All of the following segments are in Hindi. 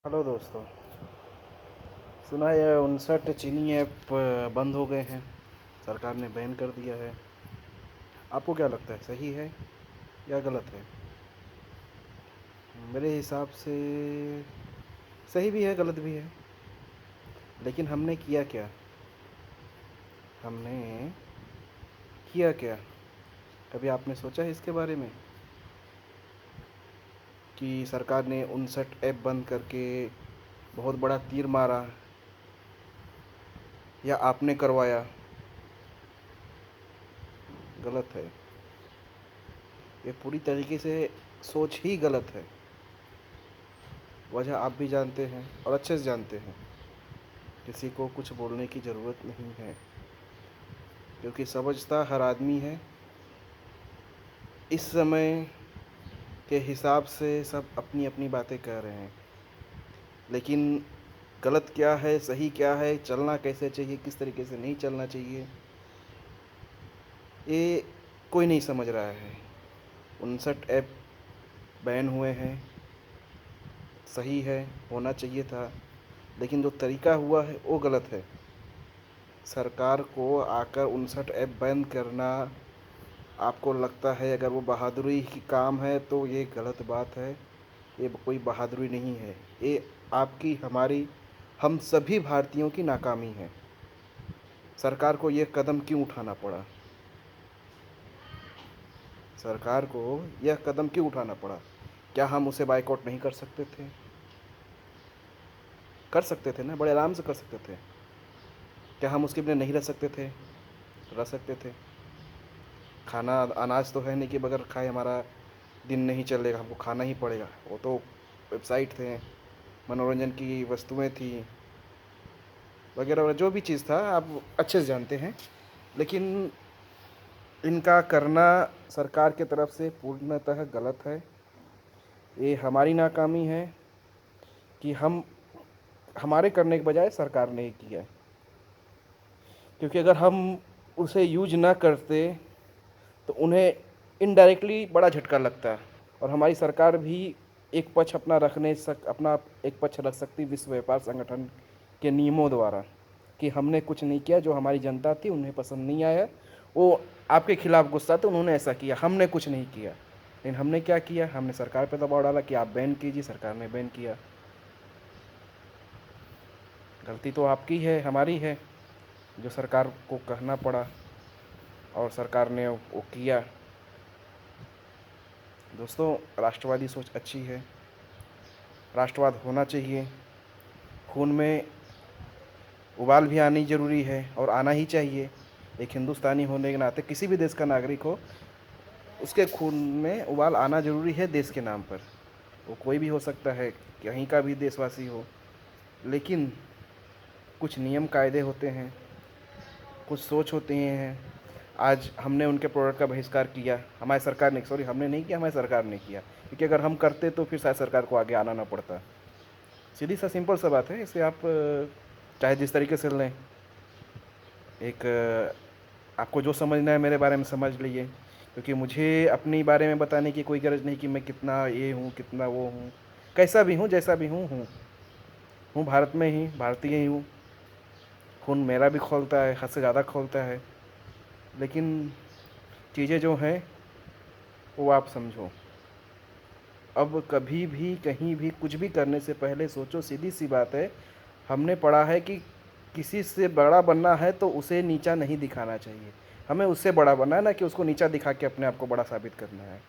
हेलो दोस्तों। सुना है 59 चीनी ऐप बंद हो गए हैं। सरकार ने बैन कर दिया है। आपको क्या लगता है, सही है या गलत है? मेरे हिसाब से सही भी है, गलत भी है। लेकिन हमने किया क्या? हमने किया क्या? कभी आपने सोचा है इसके बारे में कि सरकार ने 59 ऐप बंद करके बहुत बड़ा तीर मारा, या आपने करवाया? गलत है। ये पूरी तरीके से सोच ही गलत है। वजह आप भी जानते हैं और अच्छे से जानते हैं। किसी को कुछ बोलने की ज़रूरत नहीं है, क्योंकि समझता हर आदमी है। इस समय के हिसाब से सब अपनी अपनी बातें कह रहे हैं, लेकिन गलत क्या है, सही क्या है, चलना कैसे चाहिए, किस तरीके से नहीं चलना चाहिए, ये कोई नहीं समझ रहा है। 59 ऐप बैन हुए हैं, सही है, होना चाहिए था। लेकिन जो तरीका हुआ है वो गलत है। सरकार को आकर 59 ऐप बैन करना, आपको लगता है अगर वो बहादुरी की काम है तो ये गलत बात है। ये कोई बहादुरी नहीं है। ये आपकी, हमारी, हम सभी भारतीयों की नाकामी है। सरकार को ये कदम क्यों उठाना पड़ा? सरकार को यह कदम क्यों उठाना पड़ा? क्या हम उसे बाइकआउट नहीं कर सकते थे? कर सकते थे ना, बड़े आराम से कर सकते थे। क्या हम उसके बिना नहीं रह सकते थे? रह सकते थे। खाना, अनाज तो है नहीं कि बगैर खाए हमारा दिन नहीं चलेगा, हमको खाना ही पड़ेगा। वो तो वेबसाइट थे, मनोरंजन की वस्तुएं थी, वगैरह वगैरह, जो भी चीज़ था आप अच्छे से जानते हैं। लेकिन इनका करना सरकार की तरफ से पूर्णतः गलत है। ये हमारी नाकामी है कि हम, हमारे करने के बजाय सरकार ने ही किया। क्योंकि अगर हम उसे यूज ना करते तो उन्हें इनडायरेक्टली बड़ा झटका लगता है। और हमारी सरकार भी एक पक्ष अपना अपना एक पक्ष रख सकती विश्व व्यापार संगठन के नियमों द्वारा, कि हमने कुछ नहीं किया, जो हमारी जनता थी उन्हें पसंद नहीं आया, वो आपके खिलाफ गुस्सा तो उन्होंने ऐसा किया, हमने कुछ नहीं किया। लेकिन हमने क्या किया? हमने सरकार पर दबाव डाला कि आप बैन कीजिए, सरकार ने बैन किया। गलती तो आपकी है, हमारी है, जो सरकार को कहना पड़ा और सरकार ने वो किया। दोस्तों, राष्ट्रवादी सोच अच्छी है, राष्ट्रवाद होना चाहिए। खून में उबाल भी आनी ज़रूरी है और आना ही चाहिए। एक हिंदुस्तानी होने के नाते, किसी भी देश का नागरिक हो, उसके खून में उबाल आना ज़रूरी है देश के नाम पर। वो कोई भी हो सकता है, कहीं का भी देशवासी हो। लेकिन कुछ नियम कायदे होते हैं, कुछ सोच होती हैं। आज हमने उनके प्रोडक्ट का बहिष्कार किया, हमारी सरकार ने, सॉरी हमने नहीं किया, हमारी सरकार ने किया। क्योंकि अगर हम करते तो फिर शायद सरकार को आगे आना ना पड़ता। सीधी सा सिंपल सा बात है। इसे आप चाहे जिस तरीके से लें, एक आपको जो समझना है मेरे बारे में समझ लीजिए। क्योंकि मुझे अपने बारे में बताने की कोई गरज नहीं कि मैं कितना ये हूँ, कितना वो हूँ। कैसा भी हूँ, जैसा भी हूँ भारत में ही, भारतीय ही हूँ। खून मेरा भी खौलता है, हद से ज़्यादा खौलता है। लेकिन चीज़ें जो हैं वो आप समझो। अब कभी भी कहीं भी कुछ भी करने से पहले सोचो। सीधी सी बात है, हमने पढ़ा है कि किसी से बड़ा बनना है तो उसे नीचा नहीं दिखाना चाहिए। हमें उससे बड़ा बनना है ना कि उसको नीचा दिखा के अपने आप को बड़ा साबित करना है।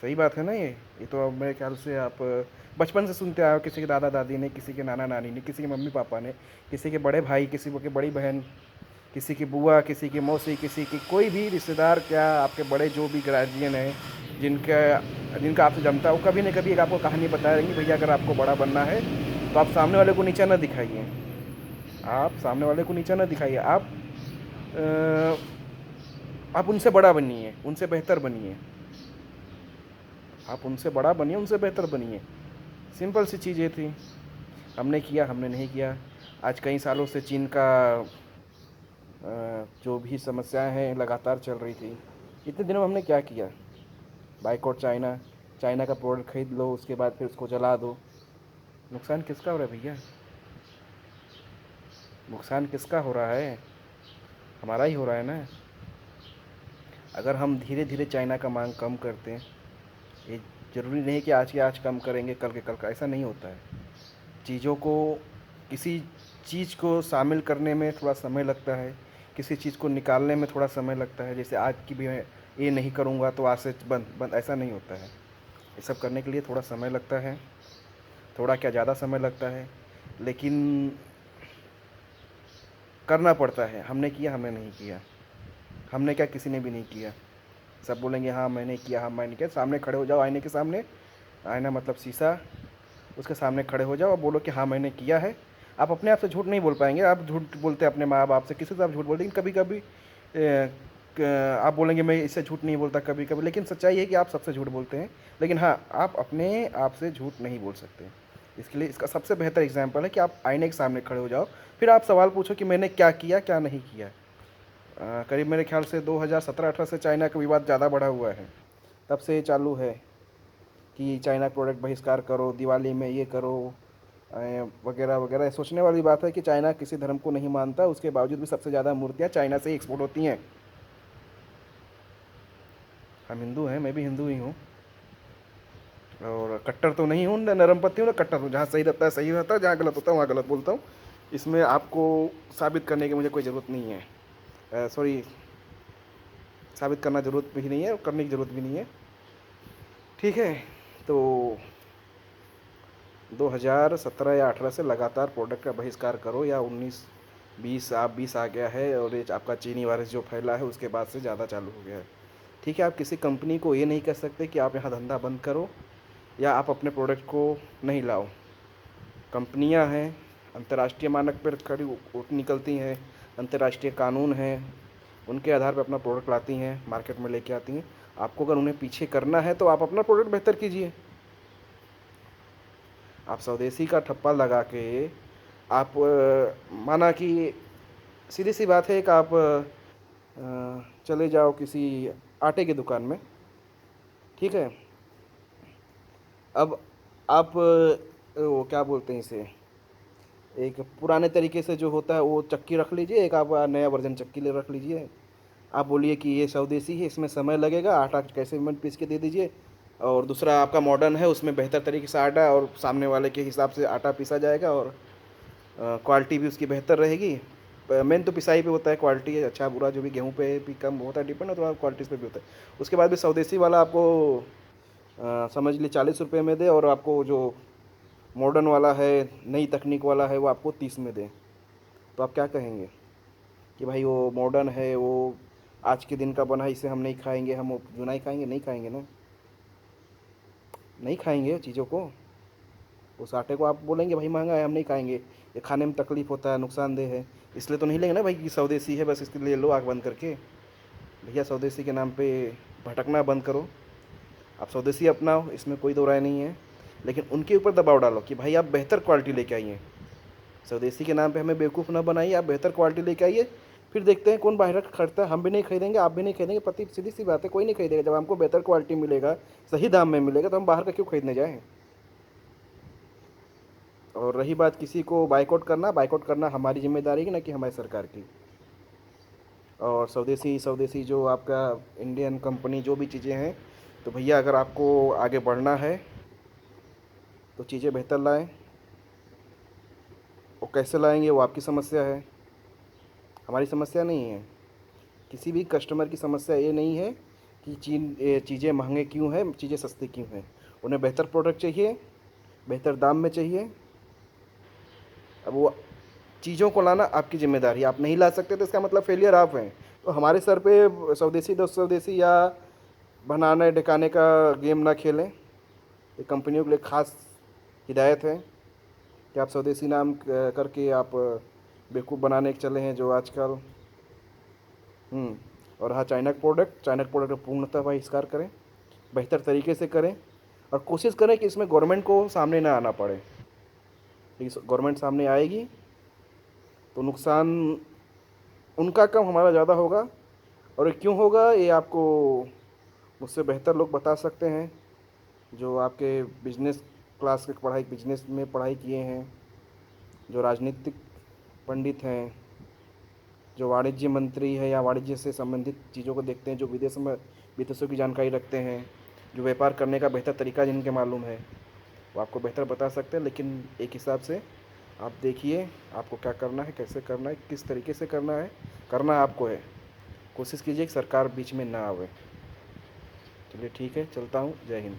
सही बात है ना? ये तो अब मेरे ख्याल से आप बचपन से सुनते आए हो। किसी के दादा दादी ने, किसी के नाना नानी ने, किसी के मम्मी पापा ने, किसी के बड़े भाई, किसी की बड़ी बहन, किसी की बुआ, किसी की मौसी, किसी की कोई भी रिश्तेदार, क्या आपके बड़े जो भी गार्जियन हैं, जिनका जिनका आपसे जमता है, वो कभी न कभी एक आपको कहानी बताएंगे, भैया अगर आपको बड़ा बनना है तो आप सामने वाले को नीचा ना दिखाइए। आप सामने वाले को नीचा ना दिखाइए। आप उनसे बड़ा बनिए, उनसे बेहतर बनिए। आप उनसे बड़ा बनिए, उनसे बेहतर बनिए। सिंपल सी चीज़ ये थी। हमने किया, हमने नहीं किया। आज कई सालों से चीन का जो भी समस्याएं हैं लगातार चल रही थी। इतने दिनों में हमने क्या किया? बाइकआउट चाइना, चाइना का प्रोडक्ट खरीद लो, उसके बाद फिर उसको जला दो। नुकसान किसका हो रहा है भैया? नुकसान किसका हो रहा है? हमारा ही हो रहा है ना। अगर हम धीरे धीरे चाइना का मांग कम करते हैं, ये ज़रूरी नहीं कि आज के आज कम करेंगे कल के कल का, ऐसा नहीं होता है। चीज़ों को, किसी चीज़ को शामिल करने में थोड़ा समय लगता है, किसी चीज़ को निकालने में थोड़ा समय लगता है। जैसे आज की भी मैं ये नहीं करूँगा तो आज से बंद बंद, ऐसा नहीं होता है। ये सब करने के लिए थोड़ा समय लगता है, थोड़ा क्या ज़्यादा समय लगता है, लेकिन करना पड़ता है। हमने किया, हमने नहीं किया, हमने क्या, किसी ने भी नहीं किया। सब बोलेंगे हाँ मैंने किया, हाँ मैंने किया। सामने खड़े हो जाओ आईने के सामने, आईना मतलब शीशा, उसके सामने खड़े हो जाओ और बोलो कि हाँ मैंने किया है। आप अपने आप से झूठ नहीं बोल पाएंगे, आप झूठ बोलते हैं अपने माँ बाप से, किसी से आप झूठ बोलते हैं, लेकिन कभी कभी आप बोलेंगे मैं इससे झूठ नहीं बोलता कभी कभी, लेकिन सच्चाई है कि आप सबसे झूठ बोलते हैं। लेकिन हाँ, आप अपने आप से झूठ नहीं बोल सकते। इसके लिए इसका सबसे बेहतर एग्जाम्पल है कि आप आईने के सामने खड़े हो जाओ, फिर आप सवाल पूछो कि मैंने क्या किया क्या नहीं किया। करीब मेरे ख्याल से 2017-18 से चाइना का विवाद ज़्यादा बढ़ा हुआ है। तब से ये चालू है कि चाइना प्रोडक्ट बहिष्कार करो, दिवाली में ये करो, वगैरह वगैरह। सोचने वाली बात है कि चाइना किसी धर्म को नहीं मानता, उसके बावजूद भी सबसे ज़्यादा मूर्तियाँ चाइना से ही एक्सपोर्ट होती हैं। हम हिंदू हैं, मैं भी हिंदू ही हूँ, और कट्टर तो नहीं हूँ, न नरमपंथी हूँ, ना कट्टर हूँ। जहाँ सही रहता है सही रहता है, जहाँ गलत होता है वहाँ गलत बोलता हूँ। इसमें आपको साबित करने की मुझे कोई ज़रूरत नहीं है, सॉरी, साबित करना ज़रूरत भी नहीं है और करने की ज़रूरत भी नहीं है। ठीक है, तो 2017 या 18 से लगातार प्रोडक्ट का बहिष्कार करो, या 19-20, आप 20 आ गया है, और ये आपका चीनी वायरस जो फैला है उसके बाद से ज़्यादा चालू हो गया है। ठीक है, आप किसी कंपनी को ये नहीं कह सकते कि आप यहाँ धंधा बंद करो या आप अपने प्रोडक्ट को नहीं लाओ। कंपनियां हैं, अंतर्राष्ट्रीय मानक पर खड़ी निकलती हैं, अंतर्राष्ट्रीय कानून हैं, उनके आधार पर अपना प्रोडक्ट लाती हैं, मार्केट में लेके आती हैं। आपको अगर उन्हें पीछे करना है तो आप अपना प्रोडक्ट बेहतर कीजिए। आप स्वदेशी का ठप्पा लगा के आप माना कि सीधी सी बात है कि आप चले जाओ किसी आटे की दुकान में, ठीक है। अब आप वो क्या बोलते हैं इसे, एक पुराने तरीके से जो होता है वो चक्की रख लीजिए, एक आप नया वर्जन चक्की ले रख लीजिए। आप बोलिए कि ये स्वदेशी है, इसमें समय लगेगा, आटा कैसे मिनट पीस के दे दीजिए। और दूसरा आपका मॉडर्न है, उसमें बेहतर तरीके से आटा और सामने वाले के हिसाब से आटा पीसा जाएगा, और क्वालिटी भी उसकी बेहतर रहेगी। मेन तो पिसाई पे होता है, क्वालिटी अच्छा बुरा जो भी गेहूं पे भी कम होता है, डिपेंड, थोड़ा क्वालिटीज़ पे भी होता है। उसके बाद भी स्वदेशी वाला आपको समझ लीजिए 40 रुपये में दे, और आपको जो मॉडर्न वाला है, नई तकनीक वाला है, वो आपको 30 में दे। तो आप क्या कहेंगे कि भाई वो मॉडर्न है, वो आज के दिन का बना है, इसे हम नहीं खाएंगे, हम वो जुनाई खाएंगे? नहीं खाएंगे ना, नहीं खाएंगे चीज़ों को। उस आटे को आप बोलेंगे भाई महंगा है, हम नहीं खाएंगे, ये खाने में तकलीफ़ होता है, नुकसानदेह है, इसलिए तो नहीं लेंगे ना भाई कि स्वदेशी है बस इसके लिए लो आँख बंद करके। भैया स्वदेशी के नाम पे भटकना बंद करो, आप स्वदेशी अपनाओ, इसमें कोई दो राय नहीं है। लेकिन उनके ऊपर दबाव डालो कि भाई आप बेहतर क्वालिटी लेके आइए, स्वदेशी के नाम पे हमें बेवकूफ़ ना बनाइए, आप बेहतर क्वालिटी लेके आइए। फिर देखते हैं कौन बाहर खरीदता है, हम भी नहीं खरीदेंगे, आप भी नहीं खरीदेंगे, पति सीधी सी बात है, कोई नहीं खरीदेगा। जब हमको बेहतर क्वालिटी मिलेगा, सही दाम में मिलेगा, तो हम बाहर का क्यों खरीदने जाएँ। और रही बात किसी को बाइकआउट करना हमारी जिम्मेदारी की, ना कि हमारी सरकार की। और स्वदेशी स्वदेशी जो आपका इंडियन कंपनी जो भी चीज़ें हैं, तो भैया अगर आपको आगे बढ़ना है तो चीज़ें बेहतर लाएं। वो कैसे लाएंगे वो आपकी समस्या है, हमारी समस्या नहीं है। किसी भी कस्टमर की समस्या ये नहीं है कि चीज़ें महंगे क्यों हैं, चीज़ें सस्ती क्यों हैं। उन्हें बेहतर प्रोडक्ट चाहिए, बेहतर दाम में चाहिए। अब वो चीज़ों को लाना आपकी ज़िम्मेदारी है, आप नहीं ला सकते तो इसका मतलब फेलियर आप हैं। तो हमारे सर पे स्वदेशी दो स्वदेशी या बनाने ढकाने का गेम ना खेलें। ये कंपनियों के लिए ख़ास हिदायत है कि आप स्वदेशी नाम करके आप बेवकूफ़ बनाने के चले हैं जो आजकल। और हाँ, चाइना का प्रोडक्ट पूर्णतः बहिष्कार करें, बेहतर तरीके से करें, और कोशिश करें कि इसमें गवर्नमेंट को सामने ना आना पड़े। गवर्नमेंट सामने आएगी तो नुकसान उनका कम, हमारा ज़्यादा होगा। और ये क्यों होगा ये आपको मुझसे बेहतर लोग बता सकते हैं, जो आपके बिजनेस क्लास की पढ़ाई, बिजनेस में पढ़ाई किए हैं, जो राजनीतिक पंडित हैं, जो वाणिज्य मंत्री है या वाणिज्य से संबंधित चीज़ों को देखते हैं, जो विदेशों की जानकारी रखते हैं, जो व्यापार करने का बेहतर तरीका जिनके मालूम है, वो आपको बेहतर बता सकते हैं। लेकिन एक हिसाब से आप देखिए आपको क्या करना है, कैसे करना है, किस तरीके से करना है, करना आपको है। कोशिश कीजिए कि सरकार बीच में ना आवे। चलिए ठीक है, चलता हूँ। जय हिंद।